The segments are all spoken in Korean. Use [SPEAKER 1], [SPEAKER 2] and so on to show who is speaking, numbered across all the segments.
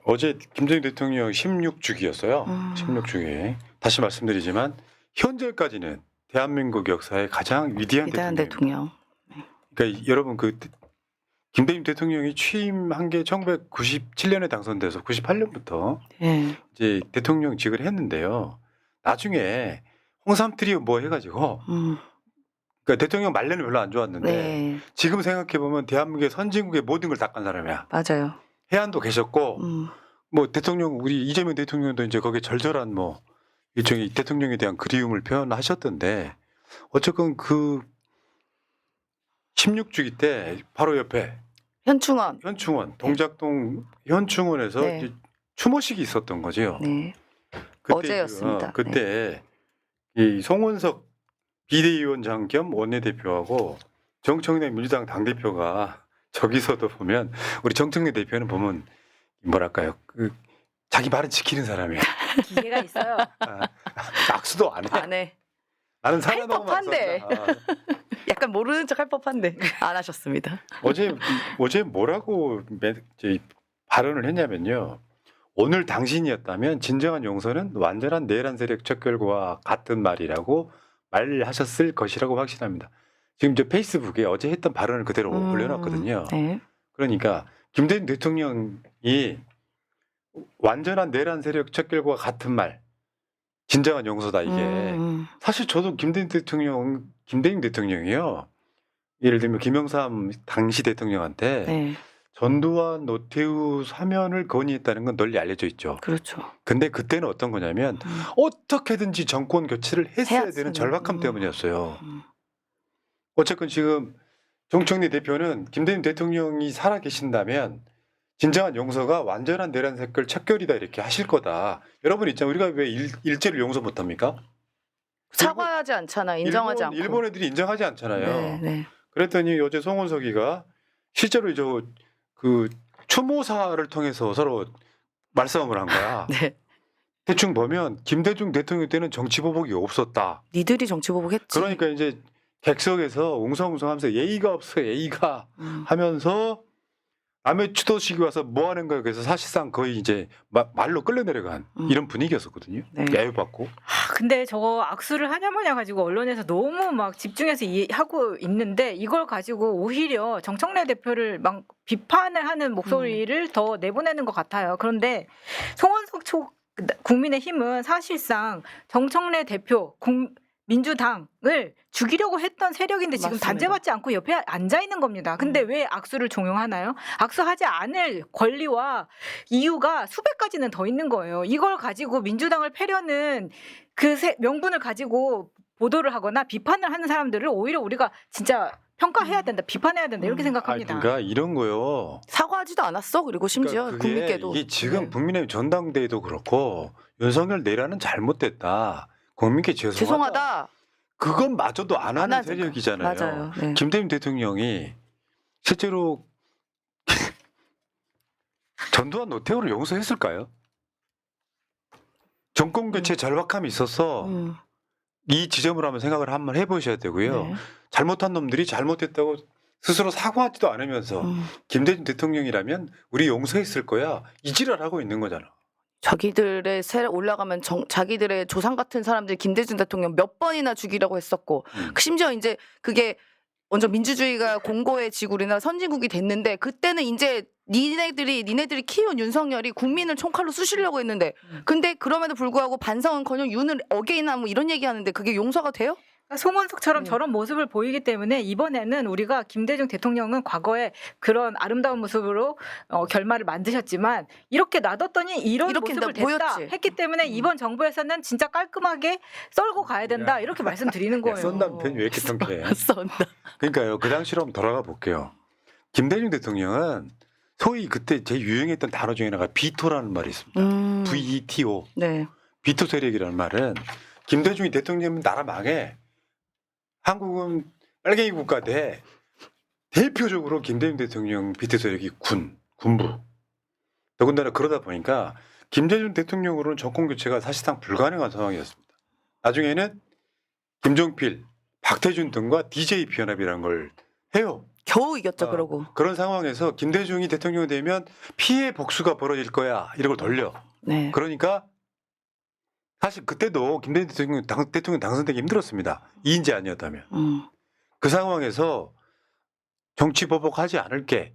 [SPEAKER 1] 어제 김정일 대통령 16주기였어요.
[SPEAKER 2] 음.
[SPEAKER 1] 16주기. 다시 말씀드리지만 현재까지는 대한민국 역사의 가장 위대한
[SPEAKER 2] 위대한
[SPEAKER 1] 대통령입니다.
[SPEAKER 2] 대통령.
[SPEAKER 1] 그러니까 여러분 김대중 대통령이 취임한 게 1997년에 당선돼서 98년부터
[SPEAKER 2] 네.
[SPEAKER 1] 이제 대통령직을 했는데요. 나중에 홍삼 트리오 뭐 해가지고 그러니까 대통령 말년이 별로 안 좋았는데
[SPEAKER 2] 네.
[SPEAKER 1] 지금 생각해 보면 대한민국의 선진국의 모든 걸 닦은 사람이야.
[SPEAKER 2] 맞아요.
[SPEAKER 1] 해안도 계셨고
[SPEAKER 2] 음.
[SPEAKER 1] 뭐 대통령 우리 이재명 대통령도 이제 거기에 절절한 뭐 일종의 대통령에 대한 그리움을 표현하셨던데 어쨌건 그 16주기 때 바로 옆에
[SPEAKER 2] 현충원.
[SPEAKER 1] 현충원 동작동 현충원에서
[SPEAKER 2] 네.
[SPEAKER 1] 이제 추모식이 있었던 거죠.
[SPEAKER 2] 네.
[SPEAKER 1] 그때
[SPEAKER 2] 어제였습니다.
[SPEAKER 1] 그때 이 송원석 비대위원장 겸 원내대표하고 정청래 민주당 당대표가 저기서도 보면 우리 정청래 대표는 보면 뭐랄까요 그 자기 말은 지키는 사람이야.
[SPEAKER 3] 기계가 있어요.
[SPEAKER 1] 악수도 안 해.
[SPEAKER 2] 안 해.
[SPEAKER 1] 나는 사과하고만
[SPEAKER 2] 법한데.
[SPEAKER 1] 썼다.
[SPEAKER 2] 약간 모르는 척 할 법한데 안 하셨습니다.
[SPEAKER 1] 어제 뭐라고 발언을 했냐면요. 오늘 당신이었다면 진정한 용서는 완전한 내란 세력 척결과 같은 말이라고 말하셨을 것이라고 확신합니다. 지금 저 페이스북에 어제 했던 발언을 그대로 올려놨거든요.
[SPEAKER 2] 네.
[SPEAKER 1] 그러니까 김대중 대통령이 완전한 내란 세력 척결과 같은 말, 진정한 용서다 이게. 사실 저도 김대중 대통령이요. 예를 들면 김영삼 당시 대통령한테
[SPEAKER 2] 네.
[SPEAKER 1] 전두환 노태우 사면을 건의했다는 건 널리 알려져 있죠.
[SPEAKER 2] 그렇죠.
[SPEAKER 1] 근데 그때는 어떤 거냐면 어떻게든지 정권 교체를 했어야 되는 절박함 때문이었어요. 어쨌건 지금 정청래 대표는 김대중 대통령이 살아 계신다면 진정한 용서가 완전한 내란 세력 척결이다 이렇게 하실 거다. 여러분 있잖아요. 우리가 왜 일제를 용서 못합니까?
[SPEAKER 2] 사과하지 않잖아. 인정하지 않고.
[SPEAKER 1] 일본 애들이 인정하지 않잖아요.
[SPEAKER 2] 네, 네.
[SPEAKER 1] 그랬더니 어제 송원석이가 실제로 그 추모사를 통해서 서로 말싸움을 한 거야.
[SPEAKER 2] 네.
[SPEAKER 1] 대충 보면 김대중 대통령 때는 정치보복이 없었다.
[SPEAKER 2] 니들이 정치보복했지.
[SPEAKER 1] 그러니까 이제 객석에서 웅성웅성하면서 예의가 없어 예의가 하면서 남의 추도식이 와서 뭐 하는 거야. 그래서 사실상 거의 이제 말로 끌려내려간 이런 분위기였었거든요.
[SPEAKER 2] 네.
[SPEAKER 1] 야유받고.
[SPEAKER 3] 근데 저거 악수를 하냐마냐 가지고 언론에서 너무 막 집중해서 하고 있는데 이걸 가지고 오히려 정청래 대표를 막 비판을 하는 목소리를 더 내보내는 것 같아요. 그런데 송원석 국민의힘은 사실상 정청래 대표 민주당을 죽이려고 했던 세력인데 지금
[SPEAKER 2] 맞습니다.
[SPEAKER 3] 단죄받지 않고 옆에 앉아 있는 겁니다. 근데 왜 악수를 종용하나요? 악수하지 않을 권리와 이유가 수백 가지는 더 있는 거예요. 이걸 가지고 민주당을 패려는 그 명분을 가지고 보도를 하거나 비판을 하는 사람들을 오히려 우리가 진짜 평가해야 된다, 비판해야 된다 이렇게 생각합니다.
[SPEAKER 1] 그러니까 이런 거요.
[SPEAKER 2] 사과하지도 않았어. 그리고 심지어
[SPEAKER 1] 그러니까
[SPEAKER 2] 국민께도.
[SPEAKER 1] 이게 지금
[SPEAKER 2] 네.
[SPEAKER 1] 국민의힘 전당대회도 그렇고 윤석열 내란은 잘못됐다. 국민께
[SPEAKER 2] 죄송하다.
[SPEAKER 1] 그건 마저도 안 하는
[SPEAKER 2] 하니까.
[SPEAKER 1] 세력이잖아요.
[SPEAKER 2] 맞아요. 네.
[SPEAKER 1] 김대중 대통령이 실제로 전두환 노태우를 용서했을까요? 정권 교체 절박함이 있어서 이 지점을 한번 생각을 한번 해보셔야 되고요.
[SPEAKER 2] 네.
[SPEAKER 1] 잘못한 놈들이 잘못했다고 스스로 사과하지도 않으면서 김대중 대통령이라면 우리 용서했을 거야 이 지랄하고 있는 거잖아.
[SPEAKER 2] 자기들의 세 올라가면 자기들의 조상 같은 사람들 김대중 대통령 몇 번이나 죽이려고 했었고 심지어 이제 그게 먼저 민주주의가 공고의 지구리나 선진국이 됐는데 그때는 이제 니네들이 키운 윤석열이 국민을 총칼로 쑤시려고 했는데 근데 그럼에도 불구하고 반성은커녕 윤을 어게인하고 이런 얘기하는데 그게 용서가 돼요?
[SPEAKER 3] 송원석처럼 저런 모습을 보이기 때문에 이번에는 우리가 김대중 대통령은 과거에 그런 아름다운 모습으로 결말을 만드셨지만 이렇게 놔뒀더니 이렇게 모습을 됐다
[SPEAKER 2] 보였지.
[SPEAKER 3] 했기 때문에 이번 정부에서는 진짜 깔끔하게 썰고 가야 된다 이렇게 말씀드리는 거예요.
[SPEAKER 1] 썬다는 편이 왜 이렇게 통쾌해?
[SPEAKER 2] 썬다.
[SPEAKER 1] 그러니까요. 그 당시로 한번 돌아가 볼게요. 김대중 대통령은 소위 그때 제일 유행했던 단어 중에 하나가 비토라는 말이 있습니다. VETO.
[SPEAKER 2] 네.
[SPEAKER 1] 비토 세력이라는 말은 김대중이 대통령이면 나라 망해. 한국은 빨갱이 국가 돼. 대표적으로 김대중 대통령 비토 세력이 군부. 더군다나 그러다 보니까 김대중 대통령으로는 정권 교체가 사실상 불가능한 상황이었습니다. 나중에는 김종필, 박태준 등과 DJ 비연합이라는 걸 해요.
[SPEAKER 2] 겨우 이겼죠. 그러고.
[SPEAKER 1] 그런 상황에서 김대중이 대통령이 되면 피해 복수가 벌어질 거야 이런 걸 돌려.
[SPEAKER 2] 네.
[SPEAKER 1] 그러니까 사실 그때도 김대중 대통령 당선되기 힘들었습니다. 이인재 아니었다면. 그 상황에서 정치 보복하지 않을게.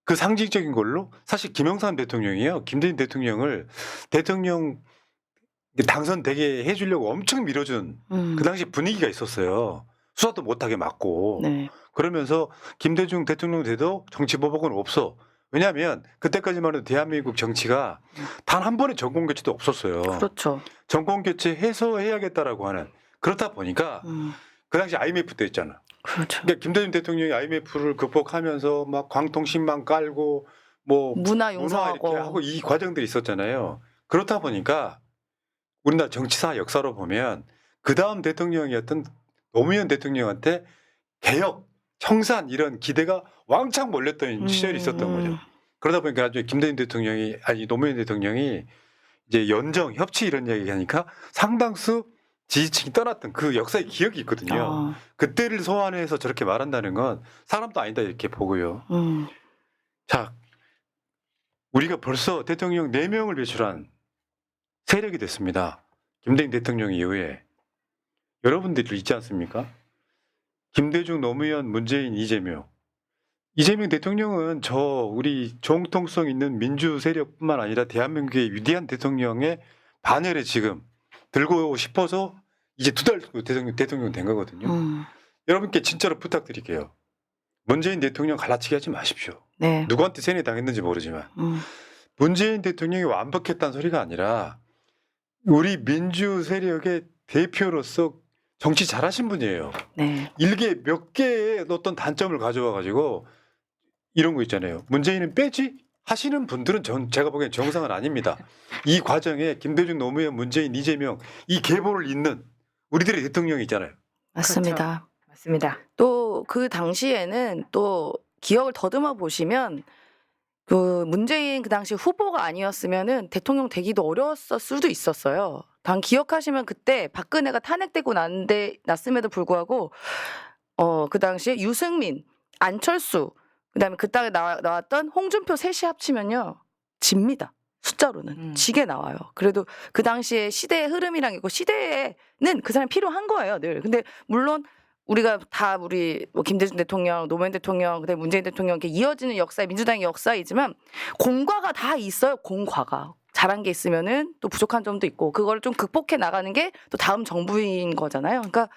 [SPEAKER 1] 그 상징적인 걸로 사실 김영삼 대통령이요. 김대중 대통령을 대통령 당선되게 해주려고 엄청 밀어준 그 당시 분위기가 있었어요. 수사도 못하게 막고.
[SPEAKER 2] 네.
[SPEAKER 1] 그러면서 김대중 대통령 돼도 정치 보복은 없어. 왜냐하면 그때까지만 해도 대한민국 정치가 단 한 번의 정권 교체도 없었어요.
[SPEAKER 2] 그렇죠.
[SPEAKER 1] 정권 교체해서 해야겠다라고 하는. 그렇다 보니까 그 당시 IMF 때 있잖아.
[SPEAKER 2] 그렇죠.
[SPEAKER 1] 그러니까 김대중 대통령이 IMF를 극복하면서 막 광통신망 깔고 뭐
[SPEAKER 2] 문화
[SPEAKER 1] 문화
[SPEAKER 2] 융성하고.
[SPEAKER 1] 이렇게 하고 이 과정들이 있었잖아요. 그렇다 보니까 우리나라 정치사 역사로 보면 그 다음 대통령이었던 노무현 대통령한테 개혁, 청산 이런 기대가 왕창 몰렸던 시절이 있었던 거죠. 그러다 보니까 나중에 김대중 대통령이 아니 노무현 대통령이 이제 연정, 협치 이런 얘기하니까 상당수 지지층이 떠났던 그 역사의 기억이 있거든요. 그때를 소환해서 저렇게 말한다는 건 사람도 아니다 이렇게 보고요. 자, 우리가 벌써 대통령 4명을 배출한 세력이 됐습니다. 김대중 대통령 이후에. 여러분들이 있지 않습니까? 김대중, 노무현, 문재인, 이재명. 이재명 대통령은 우리 정통성 있는 민주 세력뿐만 아니라 대한민국의 위대한 대통령의 반열에 지금 들고 싶어서 이제 2달 대통령 된 거거든요. 여러분께 진짜로 부탁드릴게요. 문재인 대통령 갈라치기 하지 마십시오.
[SPEAKER 2] 네.
[SPEAKER 1] 누구한테 세뇌 당했는지 모르지만 문재인 대통령이 완벽했다는 소리가 아니라 우리 민주 세력의 대표로서 정치 잘하신 분이에요.
[SPEAKER 2] 네.
[SPEAKER 1] 일개 몇 개의 어떤 단점을 가져와 가지고 이런 거 있잖아요. 문재인은 빼지 하시는 분들은 제가 보기엔 정상은 아닙니다. 이 과정에 김대중, 노무현, 문재인, 이재명 이 계보를 잇는 우리들의 대통령이 있잖아요.
[SPEAKER 2] 맞습니다.
[SPEAKER 3] 그렇죠. 맞습니다.
[SPEAKER 2] 또 그 당시에는 또 기억을 더듬어 보시면 그 문재인 그 당시 후보가 아니었으면은 대통령 되기도 어려웠을 수도 있었어요. 단 기억하시면 그때 박근혜가 탄핵되고 났음에도 불구하고 그 당시에 유승민, 안철수, 그다음에 그때 나왔던 홍준표 셋이 합치면요 집니다. 숫자로는 지게 나와요. 그래도 그 당시에 시대의 흐름이랑 있고 시대에는 그 사람이 필요한 거예요, 늘. 근데 물론 우리가 다 우리 뭐 김대중 대통령, 노무현 대통령, 그다음에 문재인 대통령 이렇게 이어지는 역사, 민주당의 역사이지만 공과가 다 있어요. 공과가 잘한 게 있으면은 또 부족한 점도 있고 그걸 좀 극복해 나가는 게 또 다음 정부인 거잖아요. 그러니까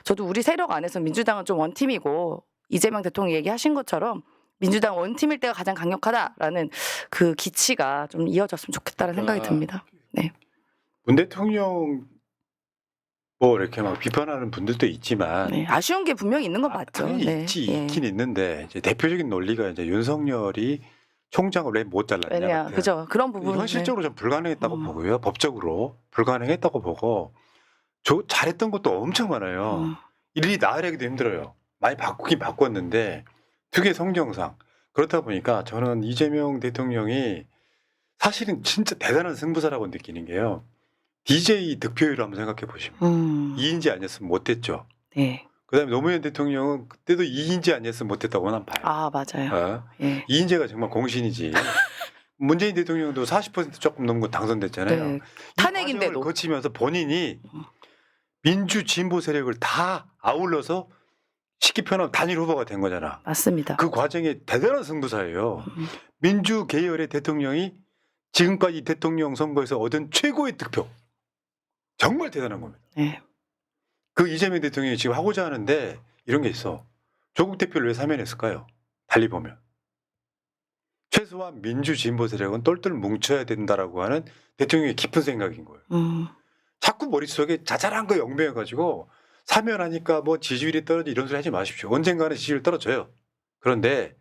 [SPEAKER 2] 저도 우리 세력 안에서 민주당은 좀 원팀이고 이재명 대통령 얘기하신 것처럼 민주당 원팀일 때가 가장 강력하다라는 그 기치가 좀 이어졌으면 좋겠다는 생각이 듭니다. 네.
[SPEAKER 1] 문 대통령 뭐 이렇게 막 비판하는 분들도 있지만
[SPEAKER 2] 네. 아쉬운 게 분명히 있는 건 맞죠.
[SPEAKER 1] 당연히
[SPEAKER 2] 네.
[SPEAKER 1] 있긴 있는데 이제 대표적인 논리가 이제 윤석열이 총장을 왜 못 잘랐냐
[SPEAKER 2] 왜냐,
[SPEAKER 1] 같아요.
[SPEAKER 2] 그죠. 그런 부분은
[SPEAKER 1] 현실적으로 좀 불가능했다고 보고요. 법적으로 불가능했다고 보고 잘했던 것도 엄청 많아요. 일일이 나으려기도 힘들어요. 많이 바꾸긴 바꿨는데 특유의 성정상 그렇다 보니까 저는 이재명 대통령이 사실은 진짜 대단한 승부사라고 느끼는 게요. DJ 득표율을 한번 생각해 보시면 이인재 아니었으면 못했죠.
[SPEAKER 2] 네.
[SPEAKER 1] 그다음에 노무현 대통령은 그때도 이인재 아니었으면 못했다고 난 봐요.
[SPEAKER 2] 아 맞아요. 예.
[SPEAKER 1] 이인재가 정말 공신이지. 문재인 대통령도 40% 조금 넘고 당선됐잖아요.
[SPEAKER 2] 네.
[SPEAKER 1] 이
[SPEAKER 2] 탄핵인데도.
[SPEAKER 1] 과정을 거치면서 본인이 민주 진보 세력을 다 아울러서 쉽게 표현하면 단일 후보가 된 거잖아.
[SPEAKER 2] 맞습니다.
[SPEAKER 1] 그 과정에 대단한 승부사예요. 민주 계열의 대통령이 지금까지 대통령 선거에서 얻은 최고의 득표. 정말 대단한 겁니다.
[SPEAKER 2] 네.
[SPEAKER 1] 그 이재명 대통령이 지금 하고자 하는데 이런 게 있어. 조국 대표를 왜 사면했을까요? 달리 보면. 최소한 민주 진보 세력은 똘똘 뭉쳐야 된다라고 하는 대통령의 깊은 생각인 거예요. 자꾸 머릿속에 자잘한 거 영배해가지고 사면하니까 뭐 지지율이 떨어지 이런 소리 하지 마십시오. 언젠가는 지지율 떨어져요. 그런데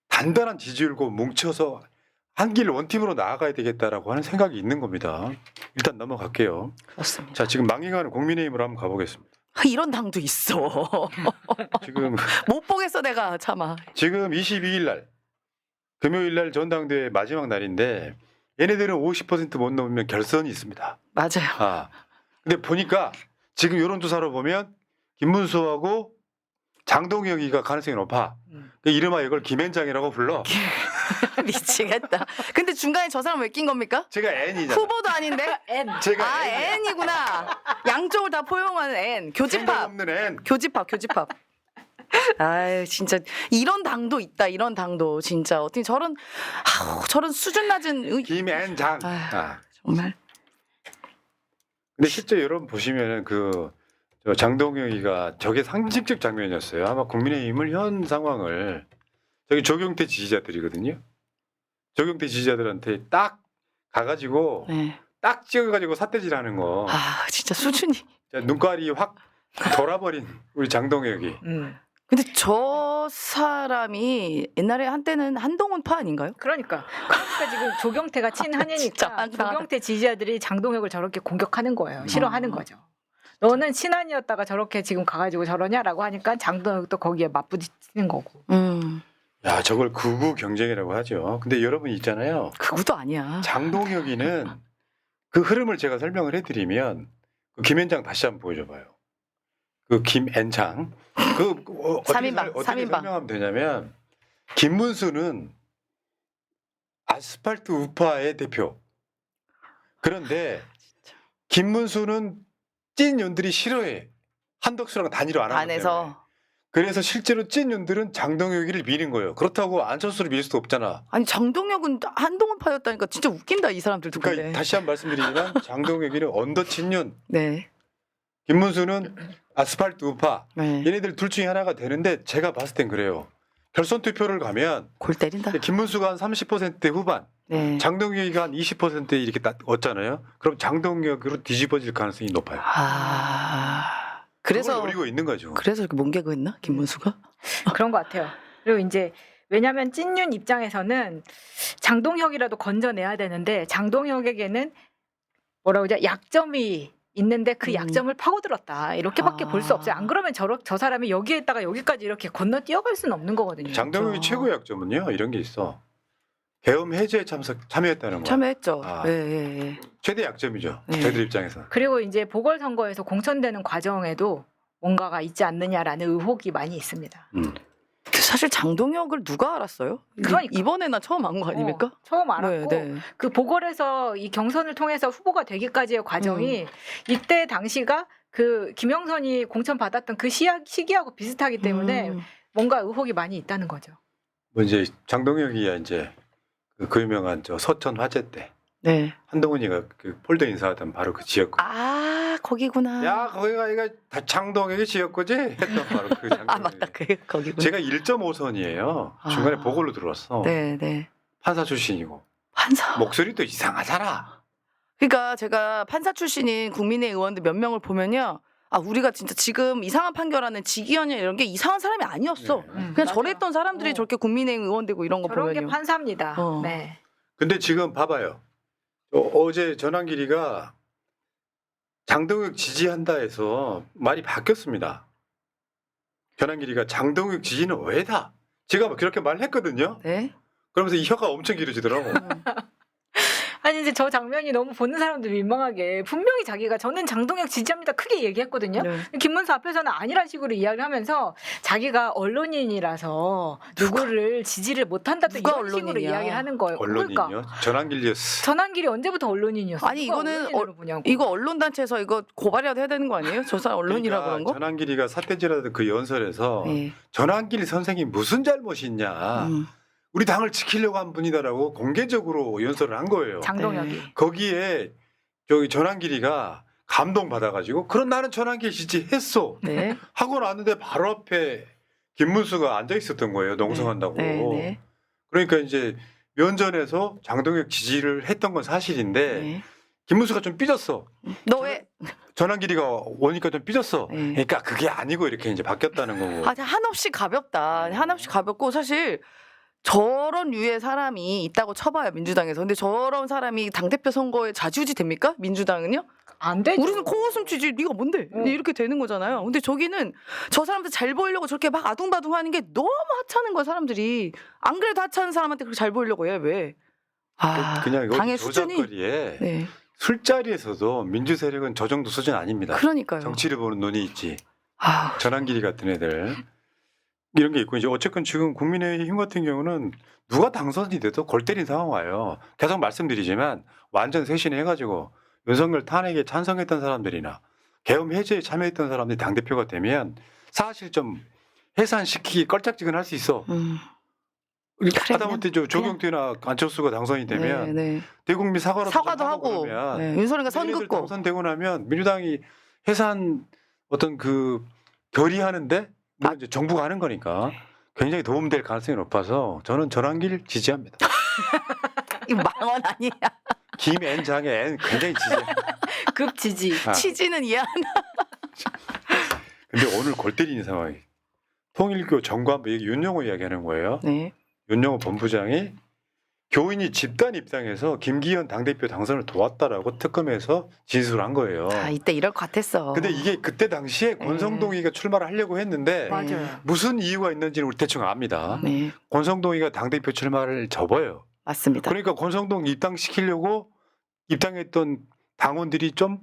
[SPEAKER 1] 단단한 지지율고 뭉쳐서 한 길 원팀으로 나아가야 되겠다라고 하는 생각이 있는 겁니다. 일단 넘어갈게요.
[SPEAKER 2] 그렇습니다.
[SPEAKER 1] 자, 지금 망해가는 국민의힘으로 한번 가보겠습니다.
[SPEAKER 2] 이런 당도 있어.
[SPEAKER 1] 지금
[SPEAKER 2] 못 보겠어 내가 참아.
[SPEAKER 1] 지금 22일 날 금요일 날 전당대회 마지막 날인데 얘네들은 50% 못 넘으면 결선이 있습니다.
[SPEAKER 2] 맞아요.
[SPEAKER 1] 근데 보니까 지금 여론조사로 보면 김문수하고 장동혁이가 가능성이 높아. 이름하 이걸 김앤장이라고 불러.
[SPEAKER 2] 미치겠다. 근데 중간에 저 사람 왜 낀 겁니까?
[SPEAKER 1] 제가 N이잖아.
[SPEAKER 2] 후보도 아닌데?
[SPEAKER 3] N.
[SPEAKER 1] 제가
[SPEAKER 2] 아
[SPEAKER 1] N이야.
[SPEAKER 2] N이구나. 양쪽을 다 포용하는 N. 교집합.
[SPEAKER 1] 없는 N.
[SPEAKER 2] 교집합. 아유 진짜 이런 당도 있다. 이런 당도 진짜 어떻게 저런 저런 수준 낮은
[SPEAKER 1] 김앤장.
[SPEAKER 2] 아휴.
[SPEAKER 1] 아.
[SPEAKER 2] 정말.
[SPEAKER 1] 근데 실제 여러분 보시면은 저 장동혁이가 저게 상징적 장면이었어요. 아마 국민의힘을 현 상황을 저기 조경태 지지자들이거든요. 조경태 지지자들한테 딱 가가지고
[SPEAKER 2] 네.
[SPEAKER 1] 딱 찍어가지고 삿대질하는 거.
[SPEAKER 2] 아 진짜 수준이.
[SPEAKER 1] 자, 눈깔이 확 돌아버린 우리 장동혁이.
[SPEAKER 2] 근데 저 사람이 옛날에 한때는 한동훈파 아닌가요?
[SPEAKER 3] 그러니까 지금 조경태가
[SPEAKER 2] 진짜
[SPEAKER 3] 친한이니까
[SPEAKER 2] 황당하다.
[SPEAKER 3] 조경태 지지자들이 장동혁을 저렇게 공격하는 거예요. 싫어하는 거죠. 너는 친한이었다가 저렇게 지금 가가지고 저러냐라고 하니까 장동혁도 거기에 맞부딪히는 거고.
[SPEAKER 1] 야, 저걸 극우 경쟁이라고 하죠. 근데 여러분 있잖아요.
[SPEAKER 2] 그것도 아니야.
[SPEAKER 1] 장동혁이는 그 흐름을 제가 설명을 해드리면 그 김앤장 다시 한번 보여줘봐요. 그 김앤장 어떻게
[SPEAKER 2] 3인방.
[SPEAKER 1] 설명하면 되냐면 김문수는 아스팔트 우파의 대표. 그런데 김문수는 찐 년들이 싫어해. 한덕수랑 단일화 안 하기 때문에.
[SPEAKER 2] 안에서
[SPEAKER 1] 그래서 실제로 찐 년들은 장동혁이를 미는 거예요. 그렇다고 안철수를 밀 수도 없잖아.
[SPEAKER 2] 아니 장동혁은 한동훈파였다니까 진짜 웃긴다 이 사람들 듣고.
[SPEAKER 1] 그러니까 다시 한 번 말씀드리지만 장동혁이는 언더 친윤,
[SPEAKER 2] 네.
[SPEAKER 1] 김문수는 아스팔트 우파.
[SPEAKER 2] 네.
[SPEAKER 1] 얘네들 둘 중에 하나가 되는데 제가 봤을 땐 그래요. 결선 투표를 가면
[SPEAKER 2] 골 때린다.
[SPEAKER 1] 김문수가 한 30% 후반,
[SPEAKER 2] 네.
[SPEAKER 1] 장동혁이가 한 20% 이렇게 딱 얻잖아요. 그럼 장동혁으로 뒤집어질 가능성이 높아요.
[SPEAKER 2] 그래서
[SPEAKER 1] 그걸 노리고 있는 거죠.
[SPEAKER 2] 그래서 이렇게 몽개그했나 김문수가?
[SPEAKER 3] 그런 것 같아요. 그리고 이제 왜냐하면 찐윤 입장에서는 장동혁이라도 건져내야 되는데 장동혁에게는 뭐라고 하죠? 약점이 있는데 그 약점을 파고들었다 이렇게밖에 볼 수 없어요. 안 그러면 저 사람이 여기에 있다가 여기까지 이렇게 건너 뛰어갈 수는 없는 거거든요.
[SPEAKER 1] 장동혁이
[SPEAKER 2] 그렇죠.
[SPEAKER 1] 최고의 약점은요. 이런 게 있어. 계엄 해제에 참여했다는 거.
[SPEAKER 2] 참여했죠.
[SPEAKER 1] 아.
[SPEAKER 2] 예.
[SPEAKER 1] 최대 약점이죠.
[SPEAKER 2] 네.
[SPEAKER 1] 저희들 입장에서.
[SPEAKER 3] 그리고 이제 보궐선거에서 공천되는 과정에도 뭔가가 있지 않느냐라는 의혹이 많이 있습니다.
[SPEAKER 2] 사실 장동혁을 누가 알았어요?
[SPEAKER 3] 그러니까.
[SPEAKER 2] 이번에나 처음 안 거 아닙니까?
[SPEAKER 3] 처음 알았고
[SPEAKER 2] 네.
[SPEAKER 3] 그 보궐에서 이 경선을 통해서 후보가 되기까지의 과정이 이때 당시가 그 김영선이 공천 받았던 그 시기하고 비슷하기 때문에 뭔가 의혹이 많이 있다는 거죠.
[SPEAKER 1] 뭐 이제 장동혁이야 이제 그 유명한 저 서천 화재 때
[SPEAKER 2] 네.
[SPEAKER 1] 한동훈이가 그 폴더 인사하던 바로 그 지역.
[SPEAKER 2] 아 거기구나.
[SPEAKER 1] 야 거기가 이거 다 장동혁이 지역구지 했던 바로 그 장동혁.
[SPEAKER 2] 아 맞다 그 거기구나.
[SPEAKER 1] 제가 1.5선이에요. 중간에
[SPEAKER 2] 아.
[SPEAKER 1] 보궐로 들어왔어.
[SPEAKER 2] 네.
[SPEAKER 1] 판사 출신이고
[SPEAKER 2] 판사.
[SPEAKER 1] 목소리도 이상하잖아.
[SPEAKER 2] 그러니까 제가 판사 출신인 국민의 의원들 몇 명을 보면요. 아 우리가 진짜 지금 이상한 판결하는 지기현이나 이런 게 이상한 사람이 아니었어.
[SPEAKER 1] 네.
[SPEAKER 2] 그냥
[SPEAKER 3] 맞아.
[SPEAKER 2] 저랬던 사람들이 저렇게 국민의힘 의원 되고 이런 거
[SPEAKER 3] 저런
[SPEAKER 2] 보면요.
[SPEAKER 3] 게 판사입니다.
[SPEAKER 2] 어.
[SPEAKER 3] 네.
[SPEAKER 1] 근데 지금 봐봐요. 어제 전환길이가 장동혁 지지한다 해서 말이 바뀌었습니다. 전환길이가 장동혁 지지는 왜다? 제가 막 그렇게 말했거든요.
[SPEAKER 2] 네.
[SPEAKER 1] 그러면서 이 혀가 엄청 길어지더라고.
[SPEAKER 3] 아니 이제 저 장면이 너무 보는 사람들 민망하게 분명히 자기가 저는 장동혁 지지합니다 크게 얘기했거든요.
[SPEAKER 2] 네.
[SPEAKER 3] 김문수 앞에서는 아니란 식으로 이야기를 하면서 자기가 언론인이라서 누구를 지지를 못한다 또
[SPEAKER 2] 누가
[SPEAKER 3] 이런 식으로
[SPEAKER 2] 언론인이야.
[SPEAKER 3] 이야기를 하는 거예요.
[SPEAKER 1] 언론인요?
[SPEAKER 3] 그러니까
[SPEAKER 1] 전환길이었어.
[SPEAKER 3] 전환길이 언제부터 언론인이었어요?
[SPEAKER 2] 아니,
[SPEAKER 3] 누가
[SPEAKER 2] 이거는
[SPEAKER 3] 언론인으로 보냐고.
[SPEAKER 2] 이거 언론 단체에서 이거 고발이라도 해야 되는 거 아니에요? 저 사람 언론이라
[SPEAKER 1] 그러니까
[SPEAKER 2] 그런 거?
[SPEAKER 1] 전환길이가 사태질하던 그 연설에서
[SPEAKER 2] 네.
[SPEAKER 1] 전환길 선생이 무슨 잘못이 있냐. 우리 당을 지키려고 한 분이다라고 공개적으로 연설을 한 거예요.
[SPEAKER 3] 장동혁이.
[SPEAKER 2] 네.
[SPEAKER 1] 거기에 저기 전환길이가 감동 받아가지고 그럼 나는 전환길 지지했어
[SPEAKER 2] 네.
[SPEAKER 1] 하고 나왔는데 바로 앞에 김문수가 앉아 있었던 거예요. 농성한다고.
[SPEAKER 2] 네.
[SPEAKER 1] 그러니까 이제 면전에서 장동혁 지지를 했던 건 사실인데
[SPEAKER 2] 네.
[SPEAKER 1] 김문수가 좀 삐졌어.
[SPEAKER 2] 너 왜?
[SPEAKER 1] 전환길이가 오니까 좀 삐졌어.
[SPEAKER 2] 네.
[SPEAKER 1] 그러니까 그게 아니고 이렇게 이제 바뀌었다는 거고.
[SPEAKER 2] 아, 한없이 가볍다. 한없이 가볍고 사실 저런 류의 사람이 있다고 쳐봐요 민주당에서. 근데 저런 사람이 당대표 선거에 좌지우지 됩니까? 민주당은요?
[SPEAKER 3] 안 되죠.
[SPEAKER 2] 우리는 코웃음 치지 네가 뭔데? 이렇게 되는 거잖아요. 근데 저기는 저 사람들 잘 보이려고 저렇게 막 아둥바둥하는 게 너무 하찮은 거야 사람들이. 안 그래도 하찮은 사람한테 그렇게 잘 보이려고 해 왜? 아
[SPEAKER 1] 그냥
[SPEAKER 2] 당의
[SPEAKER 1] 여기
[SPEAKER 2] 수준이.
[SPEAKER 1] 조작거리에
[SPEAKER 2] 네.
[SPEAKER 1] 술자리에서도 민주 세력은 저 정도 수준 아닙니다.
[SPEAKER 2] 그러니까요.
[SPEAKER 1] 정치를 보는 눈이 있지.
[SPEAKER 2] 아
[SPEAKER 1] 전환길이 같은 애들. 이런 게 있고 이제 어쨌건 지금 국민의힘 같은 경우는 누가 당선이 돼도 골 때린 상황 와요. 계속 말씀드리지만 완전 쇄신해가지고 윤석열 탄핵에 찬성했던 사람들이나 계엄 해제에 참여했던 사람들이 당대표가 되면 사실 좀 해산시키기 껄짝지근할 수 있어. 하다못해 조경태나 안철수가 당선이 되면
[SPEAKER 2] 네.
[SPEAKER 1] 대국민 사과도
[SPEAKER 2] 하고
[SPEAKER 1] 그러면
[SPEAKER 2] 네. 윤석열이가 선
[SPEAKER 1] 얘네들
[SPEAKER 2] 긋고
[SPEAKER 1] 당선되고 나면 민주당이 해산 어떤 그 결의하는데 물론 이제 정부가 하는 거니까 굉장히 도움될 가능성이 높아서 저는 전환길 지지합니다.
[SPEAKER 2] 이거 망언 아니야.
[SPEAKER 1] 김앤장의 N 굉장히 지지.
[SPEAKER 3] 급 지지.
[SPEAKER 1] 아,
[SPEAKER 2] 취지는 이해하나.
[SPEAKER 1] 근데 오늘 골 때리는 상황이 통일교 정관부 얘기 윤영호 이야기하는 거예요.
[SPEAKER 2] 네.
[SPEAKER 1] 윤영호 본부장이 교인이 집단 입당해서 김기현 당대표 당선을 도왔다라고 특검에서 진술한 거예요.
[SPEAKER 2] 아 이때 이럴 것 같았어.
[SPEAKER 1] 근데 이게 그때 당시에 권성동이가 출마를 하려고 했는데
[SPEAKER 3] 맞아요.
[SPEAKER 1] 무슨 이유가 있는지는 우리 대충 압니다.
[SPEAKER 2] 네
[SPEAKER 1] 권성동이가 당대표 출마를 접어요.
[SPEAKER 2] 맞습니다.
[SPEAKER 1] 그러니까 권성동 입당시키려고 입당했던 당원들이 좀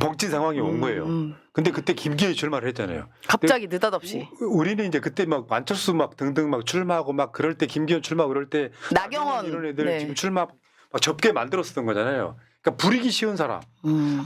[SPEAKER 1] 벙찐 상황이 온 거예요. 근데 그때 김기현이 출마를 했잖아요.
[SPEAKER 2] 갑자기 느닷없이
[SPEAKER 1] 우리는 이제 그때 막 안철수 막 등등 막 출마하고 막 그럴 때 김기현 출마하고 그럴 때
[SPEAKER 2] 나경원
[SPEAKER 1] 이런 애들
[SPEAKER 2] 네.
[SPEAKER 1] 지금 출마 막 접게 만들었었던 거잖아요. 그러니까 부리기 쉬운 사람.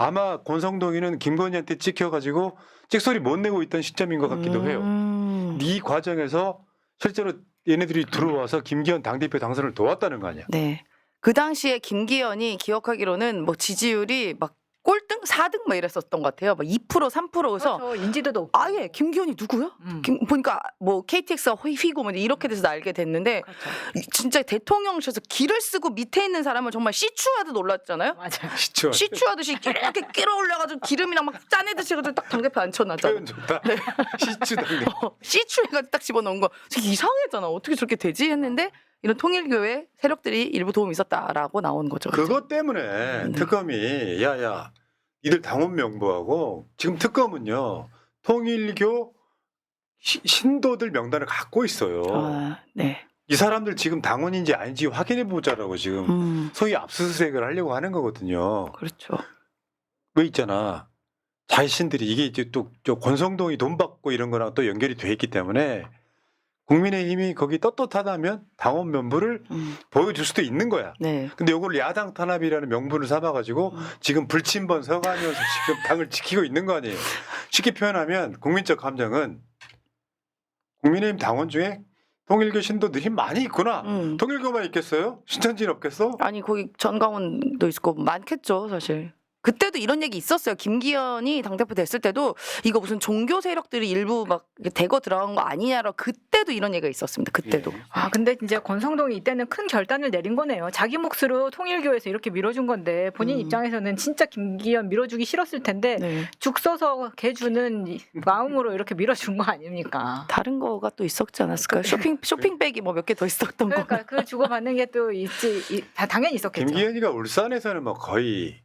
[SPEAKER 1] 아마 권성동이는 김건희한테 찍혀가지고 찍소리 못 내고 있던 시점인 것 같기도 해요. 이 과정에서 실제로 얘네들이 들어와서 김기현 당대표 당선을 도왔다는 거 아니야.
[SPEAKER 2] 네. 그 당시에 김기현이 기억하기로는 뭐 지지율이 막 꼴등, 4등 막 이랬었던 것 같아요. 막 2%, 3%에서
[SPEAKER 3] 그렇죠. 인지도도 없고.
[SPEAKER 2] 아예 김기현이 누구야?
[SPEAKER 3] 음.
[SPEAKER 2] 보니까 뭐 KTX가 휘고 뭐 이렇게 돼서 알게 됐는데
[SPEAKER 3] 그렇죠.
[SPEAKER 2] 진짜 대통령실에서 기를 쓰고 밑에 있는 사람을 정말 시추하듯 놀랐잖아요.
[SPEAKER 3] 맞아요.
[SPEAKER 1] 시추.
[SPEAKER 2] 시추하듯이 이렇게 끌어올려가지고 기름이랑 막 짜내듯이 해가지고 딱 당대표 앉혀놨잖아.
[SPEAKER 1] 표현 좋다. 시추 당대.
[SPEAKER 2] 시추해가지고 딱 집어넣은 거 되게 이상했잖아. 어떻게 저렇게 되지 했는데 이런 통일교회 세력들이 일부 도움이 있었다라고 나온 거죠.
[SPEAKER 1] 그것 때문에
[SPEAKER 2] 네.
[SPEAKER 1] 특검이 야야 니들 당원 명부하고 지금 특검은요 통일교 신도들 명단을 갖고 있어요.
[SPEAKER 2] 아, 네.
[SPEAKER 1] 이 사람들 지금 당원인지 아닌지 확인해 보자라고 지금 소위 압수수색을 하려고 하는 거거든요.
[SPEAKER 2] 그렇죠.
[SPEAKER 1] 왜 있잖아 자신들이 이게 이제 또 권성동이 돈 받고 이런 거랑 또 연결이 돼 있기 때문에 국민의힘이 거기 떳떳하다면 당원 명부를 보여줄 수도 있는 거야.
[SPEAKER 2] 네.
[SPEAKER 1] 근데 이걸 야당 탄압이라는 명분을 삼아가지고 지금 불침번 서가면서 지금 당을 지키고 있는 거 아니에요. 쉽게 표현하면 국민적 감정은 국민의힘 당원 중에 통일교 신도들이 많이 있구나. 통일교만 있겠어요? 신천지는 없겠어?
[SPEAKER 2] 아니 거기 전광훈도 있고 많겠죠 사실. 그때도 이런 얘기 있었어요. 김기현이 당대표 됐을 때도 이거 무슨 종교 세력들이 일부 막 대거 들어간 거 아니냐로 그때도 이런 얘기가 있었습니다. 그때도.
[SPEAKER 1] 예.
[SPEAKER 3] 아 근데 이제 권성동이 이때는 큰 결단을 내린 거네요. 자기 몫으로 통일교에서 이렇게 밀어준 건데 본인 입장에서는 진짜 김기현 밀어주기 싫었을 텐데
[SPEAKER 2] 네.
[SPEAKER 3] 죽 써서 개 주는 마음으로 이렇게 밀어준 거 아닙니까?
[SPEAKER 2] 다른 거가 또 있었지 않았을까요? 쇼핑백이 뭐 몇 개 더 있었던 거.
[SPEAKER 3] 그러니까 그 주고받는 게 또 있지 다 당연히 있었겠죠.
[SPEAKER 1] 김기현이가 울산에서는 뭐 거의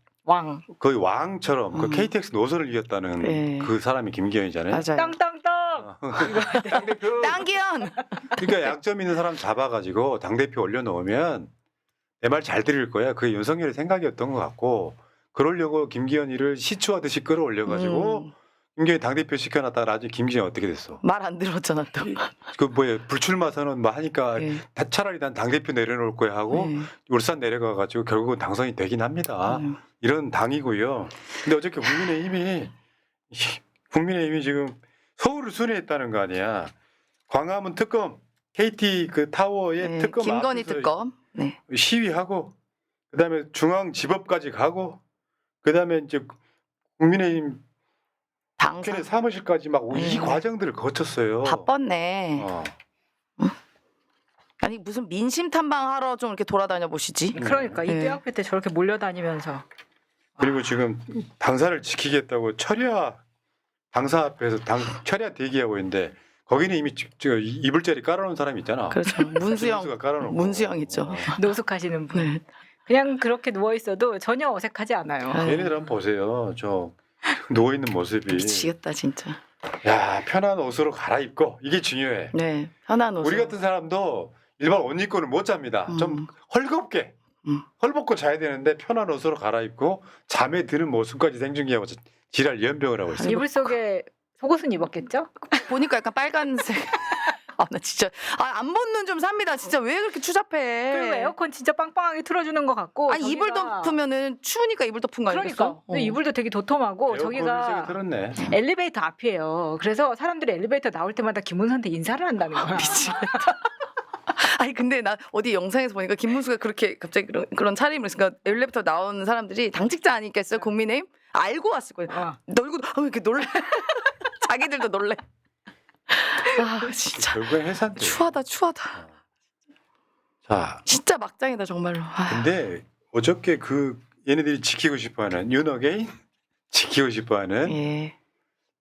[SPEAKER 1] 왕처럼 그 KTX 노선을 이겼다는
[SPEAKER 2] 네.
[SPEAKER 1] 그 사람이 김기현이잖아요.
[SPEAKER 2] 맞아요.
[SPEAKER 3] 땅땅땅.
[SPEAKER 1] 당대표.
[SPEAKER 2] 땅기현.
[SPEAKER 1] 그러니까 약점 있는 사람 잡아가지고 당대표 올려놓으면 내 말 잘 들을 거야. 그게 윤석열의 생각이었던 것 같고 그러려고 김기현이를 시추하듯이 끌어올려가지고 김기현이 당대표 시켜놨다가 나중에 김기현이 어떻게 됐어?
[SPEAKER 2] 말 안 들었잖아 또.
[SPEAKER 1] 그 뭐야 불출마 선언 뭐 하니까
[SPEAKER 2] 네.
[SPEAKER 1] 차라리 난 당대표 내려놓을 거야 하고
[SPEAKER 2] 네.
[SPEAKER 1] 울산 내려가가지고 결국은 당선이 되긴 합니다. 이런 당이고요. 근데 어저께 국민의힘이 지금 서울을 순회했다는 거 아니야. 광화문 특검, KT 그 타워에
[SPEAKER 2] 네.
[SPEAKER 1] 특검
[SPEAKER 2] 김건희
[SPEAKER 1] 앞에서
[SPEAKER 2] 특검. 네.
[SPEAKER 1] 시위하고 그다음에 중앙지법까지 가고 그다음에 이제 국민의힘
[SPEAKER 2] 당사.
[SPEAKER 1] 국회 사무실까지 막 이
[SPEAKER 2] 네.
[SPEAKER 1] 과정들을 거쳤어요.
[SPEAKER 2] 바빴네.
[SPEAKER 1] 어.
[SPEAKER 2] 아니 무슨 민심 탐방하러 좀 이렇게 돌아다녀 보시지.
[SPEAKER 3] 그러니까 이
[SPEAKER 2] 네.
[SPEAKER 3] 떼학교 때 저렇게 몰려다니면서
[SPEAKER 1] 그리고 지금 당사를 지키겠다고 철야 당사 앞에서 철야 대기하고 있는데 거기는 이미 이불 자리 깔아놓은 사람이 있잖아.
[SPEAKER 2] 그렇죠. 문수영.
[SPEAKER 1] 문수가 깔아놓고.
[SPEAKER 2] 문수영 있죠.
[SPEAKER 3] 노숙하시는 분.
[SPEAKER 2] 네.
[SPEAKER 3] 그냥 그렇게 누워 있어도 전혀 어색하지 않아요.
[SPEAKER 2] 네.
[SPEAKER 1] 얘네들 한번 보세요. 저 누워 있는 모습이.
[SPEAKER 2] 미치겠다 진짜.
[SPEAKER 1] 야 편한 옷으로 갈아입고 이게 중요해.
[SPEAKER 2] 네. 편한 옷.
[SPEAKER 1] 우리 같은 사람도 일반 옷 입고는 못 잡니다. 좀 헐겁게 헐벗고 자야 되는데 편한 옷으로 갈아입고 잠에 드는 모습까지 생중계하고 지랄 연병을 하고 있어요.
[SPEAKER 3] 이불 속에 속옷은 입었겠죠?
[SPEAKER 2] 보니까 약간 빨간색. 아, 나 진짜 안 본 눈 좀 삽니다. 진짜 왜 그렇게 추잡해?
[SPEAKER 3] 그리고 에어컨 진짜 빵빵하게 틀어주는 것 같고.
[SPEAKER 2] 아니 이불 덮으면은 추우니까 이불 덮은 거 아니겠어?
[SPEAKER 3] 그러니까 근데 이불도 되게 도톰하고
[SPEAKER 1] 에어컨을
[SPEAKER 3] 저기가
[SPEAKER 1] 세게 틀었네.
[SPEAKER 3] 엘리베이터 앞이에요. 그래서 사람들이 엘리베이터 나올 때마다 김문수한테 인사를 한다는 거야.
[SPEAKER 2] 미치겠다. 아니 근데 나 어디 영상에서 보니까 김문수가 그렇게 갑자기 그런 차림을 했으니까 엘리베이터 나오는 사람들이 당직자 아니겠어요? 국민의힘 알고 왔을 거예요. 놀고 왜 이렇게 놀래? 자기들도 놀래. 아 진짜
[SPEAKER 1] 결국엔 해산돼.
[SPEAKER 2] 추하다.
[SPEAKER 1] 자,
[SPEAKER 2] 진짜 막장이다 정말로. 아,
[SPEAKER 1] 근데 어저께 그 얘네들이 지키고 싶어하는 윤어게인 지키고 싶어하는
[SPEAKER 2] 예.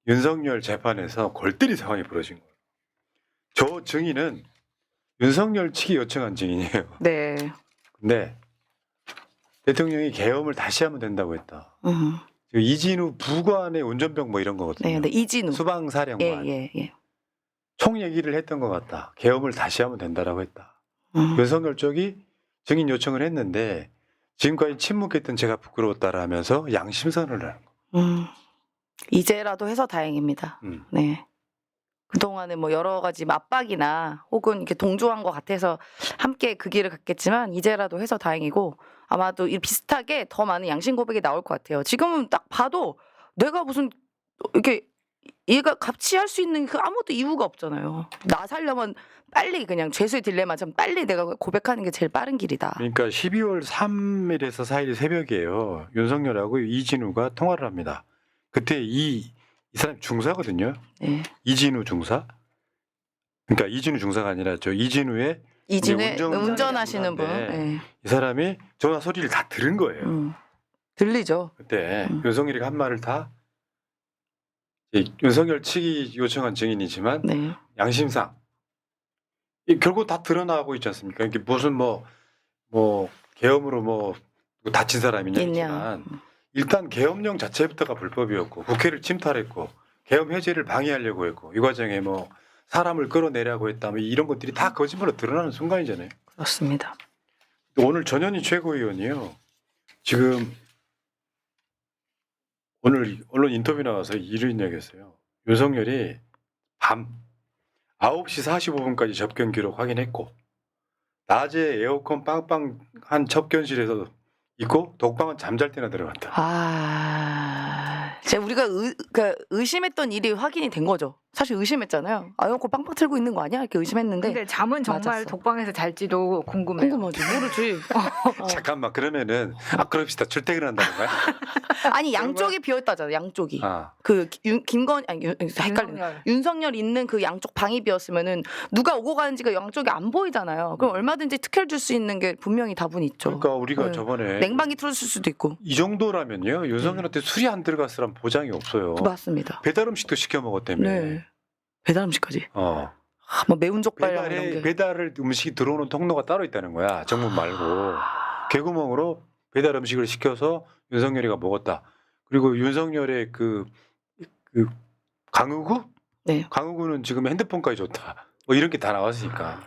[SPEAKER 1] 윤석열 재판에서 골때리 상황이 벌어진 거예요. 저 증인은 윤석열 측이 요청한 증인이에요.
[SPEAKER 2] 네.
[SPEAKER 1] 근데 대통령이 계엄을 다시 하면 된다고 했다. 이진우 부관의 운전병 뭐 이런 거거든요.
[SPEAKER 2] 네, 네 이진우.
[SPEAKER 1] 수방사령관.
[SPEAKER 2] 예.
[SPEAKER 1] 총 얘기를 했던 것 같다. 계엄을 다시 하면 된다라고 했다. 윤석열 쪽이 증인 요청을 했는데 지금까지 침묵했던 제가 부끄러웠다라면서 양심선언을 하는 거예요.
[SPEAKER 2] 이제라도 해서 다행입니다. 네. 그동안에 뭐 여러 가지 압박이나 혹은 이렇게 동조한 것 같아서 함께 그 길을 갔겠지만 이제라도 해서 다행이고 아마도 비슷하게 더 많은 양심 고백이 나올 것 같아요. 지금은 딱 봐도 내가 무슨 이렇게 얘가 갑치할 수 있는 그 아무것도 이유가 없잖아요. 나 살려면 빨리 그냥 죄수의 딜레마처럼 빨리 내가 고백하는 게 제일 빠른 길이다.
[SPEAKER 1] 그러니까 12월 3일에서 4일 새벽이에요. 윤석열하고 이진우가 통화를 합니다. 그때 이 사람 중사거든요.
[SPEAKER 2] 네.
[SPEAKER 1] 이진우 중사. 그러니까 이진우 중사가 아니라 저 이진우의
[SPEAKER 2] 운전하시는 분. 네.
[SPEAKER 1] 이 사람이 전화 소리를 다 들은 거예요.
[SPEAKER 2] 들리죠.
[SPEAKER 1] 그때 윤석열이가 한 말을 다 윤석열 측이 요청한 증인이지만
[SPEAKER 2] 네.
[SPEAKER 1] 양심상 결국 다 드러나고 있지 않습니까? 이게 무슨 뭐 계엄으로 뭐 다친 사람이 있지만 일단 계엄령 자체부터가 불법이었고 국회를 침탈했고 계엄 해제를 방해하려고 했고 이 과정에 뭐 사람을 끌어내려고 했다 뭐 이런 것들이 다 거짓말로 드러나는 순간이잖아요.
[SPEAKER 2] 그렇습니다.
[SPEAKER 1] 오늘 전현희 최고위원이요. 지금 오늘 언론 인터뷰 나와서 이런 이야기했어요. 윤석열이 밤 9시 45분까지 접견 기록 확인했고 낮에 에어컨 빵빵한 접견실에서 있고 독방은 잠잘 때나 들어간다.
[SPEAKER 2] 제가 우리가 의심했던 일이 확인이 된 거죠. 사실 의심했잖아요. 에어컨 빵빵 틀고 있는 거 아니야? 이렇게 의심했는데.
[SPEAKER 3] 근데 잠은 정말
[SPEAKER 2] 맞았어.
[SPEAKER 3] 독방에서 잘지도 궁금해요.
[SPEAKER 2] 궁금하지. 모르지.
[SPEAKER 1] 잠깐만 그러면은 그럽시다 출퇴근한다는 거야?
[SPEAKER 2] 아니 양쪽이 비었다잖아. 양쪽이.
[SPEAKER 1] 아.
[SPEAKER 2] 그 헷갈리네. 윤석열 있는 그 양쪽 방이 비었으면은 누가 오고 가는지가 양쪽이 안 보이잖아요. 그럼 얼마든지 특혜를 줄 수 있는 게 분명히 다분히 있죠.
[SPEAKER 1] 그러니까 우리가
[SPEAKER 2] 네.
[SPEAKER 1] 저번에
[SPEAKER 2] 냉방기 틀었을 수도 있고.
[SPEAKER 1] 이 정도라면요 윤석열한테 술이 안 들어갔으란 보장이 없어요.
[SPEAKER 2] 맞습니다.
[SPEAKER 1] 배달 음식도 시켜 먹었다며.
[SPEAKER 2] 네. 배달 음식까지. 뭐 매운 족발 이런 게.
[SPEAKER 1] 배달을 음식이 들어오는 통로가 따로 있다는 거야. 정문 말고 개구멍으로 배달 음식을 시켜서 윤석열이가 먹었다. 그리고 윤석열의 그 강의구?
[SPEAKER 2] 네.
[SPEAKER 1] 강의구는 지금 핸드폰까지 줬다. 뭐 이런 게 다 나왔으니까.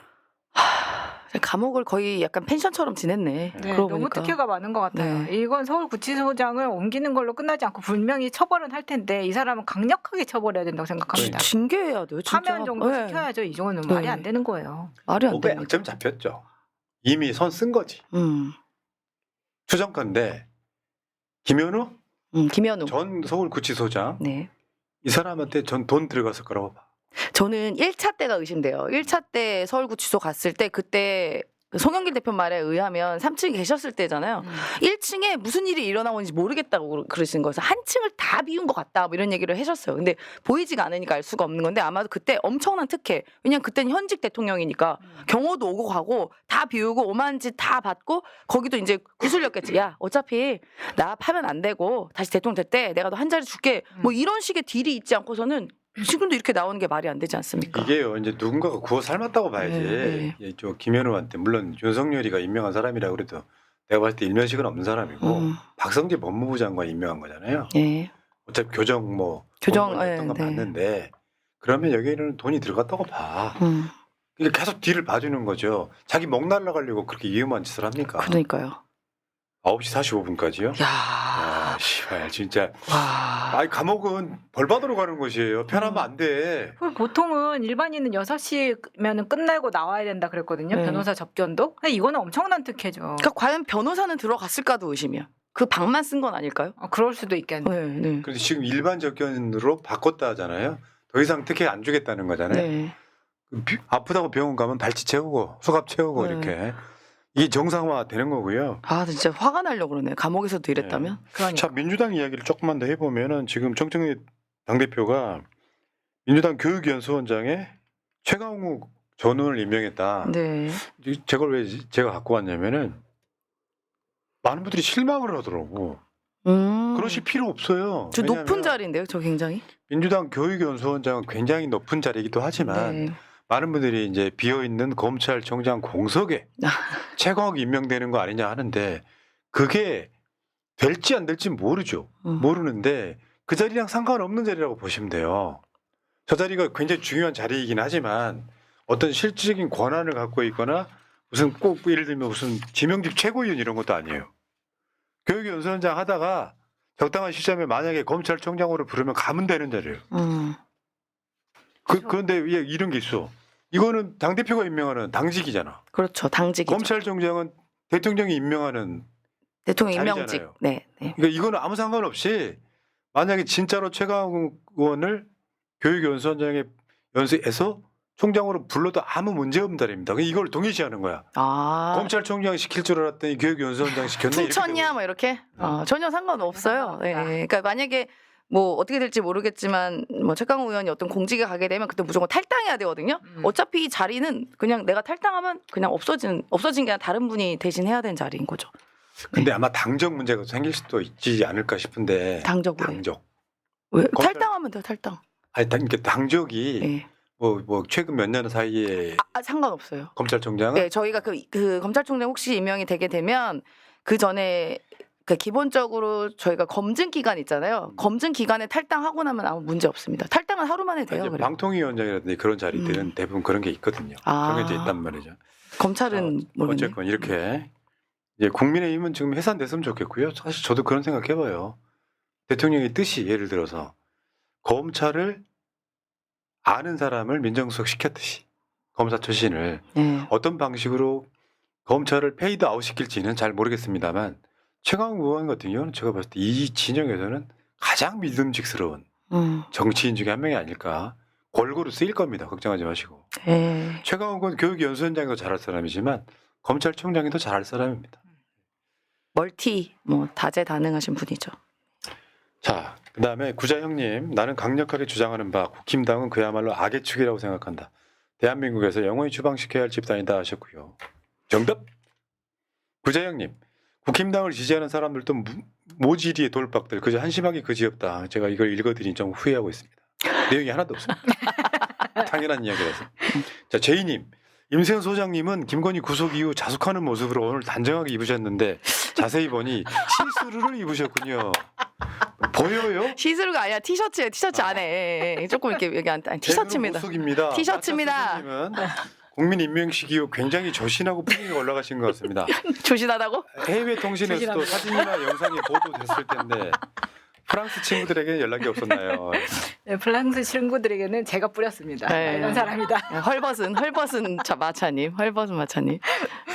[SPEAKER 2] 감옥을 거의 약간 펜션처럼 지냈네.
[SPEAKER 3] 네,
[SPEAKER 2] 그러고
[SPEAKER 3] 너무
[SPEAKER 2] 보니까.
[SPEAKER 3] 특혜가 많은 것 같아요.
[SPEAKER 2] 네.
[SPEAKER 3] 이건 서울구치소장을 옮기는 걸로 끝나지 않고 분명히 처벌은 할 텐데 이 사람은 강력하게 처벌해야 된다고 생각합니다.
[SPEAKER 2] 징계해야 돼요. 진짜.
[SPEAKER 3] 파면 정도
[SPEAKER 2] 네.
[SPEAKER 3] 시켜야죠. 이 정도는
[SPEAKER 2] 네.
[SPEAKER 3] 말이 안 되는 거예요.
[SPEAKER 2] 말이 안
[SPEAKER 1] 오백
[SPEAKER 2] 됩니다.
[SPEAKER 1] 점 잡혔죠. 이미 손 쓴 거지. 추정컨대 김현우
[SPEAKER 2] 김현우.
[SPEAKER 1] 전 서울구치소장
[SPEAKER 2] 네.
[SPEAKER 1] 이 사람한테 전 돈 들어갔을 거라고 봐.
[SPEAKER 2] 저는 1차 때가 의심돼요. 1차 때 서울구치소 갔을 때 그때 송영길 대표 말에 의하면 3층에 계셨을 때잖아요. 1층에 무슨 일이 일어나는지 모르겠다고 그러시는 거예요. 한 층을 다 비운 것 같다 뭐 이런 얘기를 하셨어요. 근데 보이지가 않으니까 알 수가 없는 건데 아마도 그때 엄청난 특혜. 왜냐면 그때는 현직 대통령이니까 경호도 오고 가고 다 비우고 오만 짓 다 받고 거기도 이제 구슬렸겠지. 야 어차피 나 파면 안 되고 다시 대통령 될 때 내가 너 한 자리 줄게. 뭐 이런 식의 딜이 있지 않고서는 지금도 이렇게 나오는 게 말이 안 되지 않습니까?
[SPEAKER 1] 이게요, 이제 누군가가 구워 삶았다고 봐야지.
[SPEAKER 2] 네.
[SPEAKER 1] 예, 저 김현우한테 물론 윤석열이가 임명한 사람이라 그래도 내가 봤을 때 일면식은 없는 사람이고 박성재 법무부 장관 임명한 거잖아요.
[SPEAKER 2] 예.
[SPEAKER 1] 어차피 교정 했던 건 봤는데 그러면 여기에는 돈이 들어갔다고 봐. 그러니까 계속 뒤를 봐주는 거죠. 자기 목 날라가려고 그렇게 위험한 짓을 합니까?
[SPEAKER 2] 그러니까요.
[SPEAKER 1] 9시 45분까지요?
[SPEAKER 2] 야,
[SPEAKER 1] 씨발 진짜.
[SPEAKER 2] 와.
[SPEAKER 1] 아니 감옥은 벌 받으러 가는 곳이에요. 편하면 안 돼.
[SPEAKER 3] 보통은 일반인은 6시면은 끝나고 나와야 된다 그랬거든요.
[SPEAKER 2] 네.
[SPEAKER 3] 변호사 접견도. 근데 이거는 엄청난 특혜죠.
[SPEAKER 2] 그러니까 과연 변호사는 들어갔을까도 의심이야. 그 방만 쓴 건 아닐까요?
[SPEAKER 3] 그럴 수도 있겠네.
[SPEAKER 2] 네, 네.
[SPEAKER 1] 그런데 지금 일반 접견으로 바꿨다 하잖아요. 더 이상 특혜 안 주겠다는 거잖아요.
[SPEAKER 2] 네.
[SPEAKER 1] 아프다고 병원 가면 발치 채우고 수갑 채우고
[SPEAKER 2] 네.
[SPEAKER 1] 이렇게 이게 정상화 되는 거고요.
[SPEAKER 2] 아 진짜 화가 나려고 그러네. 감옥에서도 이랬다면.
[SPEAKER 3] 그러니까.
[SPEAKER 1] 자 민주당 이야기를 조금만 더 해보면은 지금 정청래 당대표가 민주당 교육연수원장에 최강욱 전 의원을 임명했다.
[SPEAKER 2] 네.
[SPEAKER 1] 저걸 왜 제가 갖고 왔냐면은 많은 분들이 실망을 하더라고. 그러실 필요 없어요.
[SPEAKER 2] 저 높은
[SPEAKER 1] 왜냐하면
[SPEAKER 2] 자리인데요, 저 굉장히.
[SPEAKER 1] 민주당 교육연수원장은 굉장히 높은 자리이기도 하지만
[SPEAKER 2] 네.
[SPEAKER 1] 많은 분들이 이제 비어 있는 검찰총장 공석에 최강욱이 임명되는 거 아니냐 하는데 그게 될지 안 될지 모르죠. 모르는데 그 자리랑 상관없는 자리라고 보시면 돼요. 저 자리가 굉장히 중요한 자리이긴 하지만 어떤 실질적인 권한을 갖고 있거나 무슨 꼭 예를 들면 무슨 지명직 최고위원 이런 것도 아니에요. 교육연수원장 하다가 적당한 시점에 만약에 검찰총장으로 부르면 가면 되는 자리예요. 그런데 왜 이런 게 있어. 이거는 당대표가 임명하는 당직이잖아.
[SPEAKER 2] 그렇죠, 당직이죠.
[SPEAKER 1] 검찰총장은 대통령이 임명하는
[SPEAKER 2] 대통령
[SPEAKER 1] 자리잖아요.
[SPEAKER 2] 임명직. 네, 네.
[SPEAKER 1] 그러니까 이거는 아무 상관없이 만약에 진짜로 최강욱 의원을 교육연수원장에 연수해서 총장으로 불러도 아무 문제 없는 자리입니다. 이걸 동일시하는 거야.
[SPEAKER 2] 아.
[SPEAKER 1] 검찰총장 시킬 줄 알았더니 교육연수원장 시켰네. 이렇게
[SPEAKER 2] 퉁쳤냐
[SPEAKER 1] 되고.
[SPEAKER 2] 뭐 이렇게 전혀 상관없어요. 네. 그러니까 만약에 뭐 어떻게 될지 모르겠지만 뭐 최강욱 의원이 어떤 공직에 가게 되면 그때 무조건 탈당해야 되거든요. 어차피 이 자리는 그냥 내가 탈당하면 그냥 없어진 게 아니라 다른 분이 대신해야 되는 자리인 거죠.
[SPEAKER 1] 근데 아마 당적 문제가 생길 수도 있지 않을까 싶은데.
[SPEAKER 2] 당적 왜?
[SPEAKER 1] 당적.
[SPEAKER 2] 왜?
[SPEAKER 1] 검찰-
[SPEAKER 2] 탈당하면 돼요, 탈당.
[SPEAKER 1] 아니 그러니까 당적이
[SPEAKER 2] 네.
[SPEAKER 1] 뭐 최근 몇 년 사이에
[SPEAKER 2] 상관없어요.
[SPEAKER 1] 검찰총장은
[SPEAKER 2] 네, 저희가 그 검찰총장 혹시 임명이 되게 되면 그 전에 그 기본적으로 저희가 검증 기간 있잖아요. 검증 기간에 탈당하고 나면 아무 문제 없습니다. 탈당은 하루 만에 돼요.
[SPEAKER 1] 이제
[SPEAKER 2] 그래요.
[SPEAKER 1] 방통위원장이라든지 그런 자리들은 대부분 그런 게 있거든요. 정해져 있단 말이죠.
[SPEAKER 2] 검찰은 모르겠네요.
[SPEAKER 1] 어쨌건 이렇게 이제 국민의힘은 지금 해산됐으면 좋겠고요. 사실 저도 그런 생각해봐요. 대통령의 뜻이 예를 들어서 검찰을 아는 사람을 민정수석 시켰듯이 검사 출신을
[SPEAKER 2] 네.
[SPEAKER 1] 어떤 방식으로 검찰을 페이드 아웃 시킬지는 잘 모르겠습니다만 최강욱 의원 같은 경우는 제가 봤을 때 이 진영에서는 가장 믿음직스러운 정치인 중에 한 명이 아닐까. 골고루 쓰일 겁니다. 걱정하지 마시고.
[SPEAKER 2] 네.
[SPEAKER 1] 최강욱은 교육연수원장이 더 잘할 사람이지만 검찰총장이 더 잘할 사람입니다.
[SPEAKER 2] 멀티 뭐 다재다능하신 분이죠.
[SPEAKER 1] 자, 그다음에 구자 형님, 나는 강력하게 주장하는 바 국힘당은 그야말로 악의 축이라고 생각한다. 대한민국에서 영원히 추방시켜야 할 집단이다 하셨고요. 정답. 구자 형님, 국힘당을 지지하는 사람들도 모지리의 돌박들 그저 한심하게 그지없다. 제가 이걸 읽어드린 좀 후회하고 있습니다. 내용이 하나도 없습니다. 당연한 이야기라서. 자, 제이님, 임세현 소장님은 김건희 구속 이후 자숙하는 모습으로 오늘 단정하게 입으셨는데 자세히 보니 시스루를 입으셨군요. 보여요?
[SPEAKER 2] 시스루가 아니라 티셔츠예요. 티셔츠 안에 조금 이렇게 여기 티셔츠입니다.
[SPEAKER 1] 모습입니다.
[SPEAKER 2] 티셔츠입니다.
[SPEAKER 1] 소장님은 국민 임명식 이후 굉장히 조신하고 분위기가 올라가신 것 같습니다.
[SPEAKER 2] 조신하다고?
[SPEAKER 1] 해외 통신에서도
[SPEAKER 3] 조신합니다.
[SPEAKER 1] 사진이나 영상이 보도됐을 텐데 프랑스 친구들에게 연락이 없었나요?
[SPEAKER 3] 네, 프랑스 친구들에게는 제가 뿌렸습니다.
[SPEAKER 2] 네.
[SPEAKER 3] 이런 사람이다.
[SPEAKER 2] 헐벗은 마차님, 헐벗은 마차님.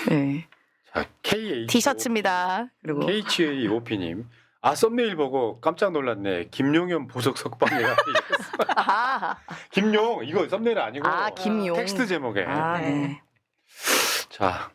[SPEAKER 2] 네.
[SPEAKER 1] 자, KH
[SPEAKER 2] 티셔츠입니다. 그리고
[SPEAKER 1] KHA5P님, 썸네일 보고 깜짝 놀랐네. 김용현 보석 석방이라.
[SPEAKER 2] 아하.
[SPEAKER 1] 김용 이거 썸네일 아니고
[SPEAKER 2] 김용.
[SPEAKER 1] 텍스트 제목에.
[SPEAKER 2] 네.
[SPEAKER 1] 자,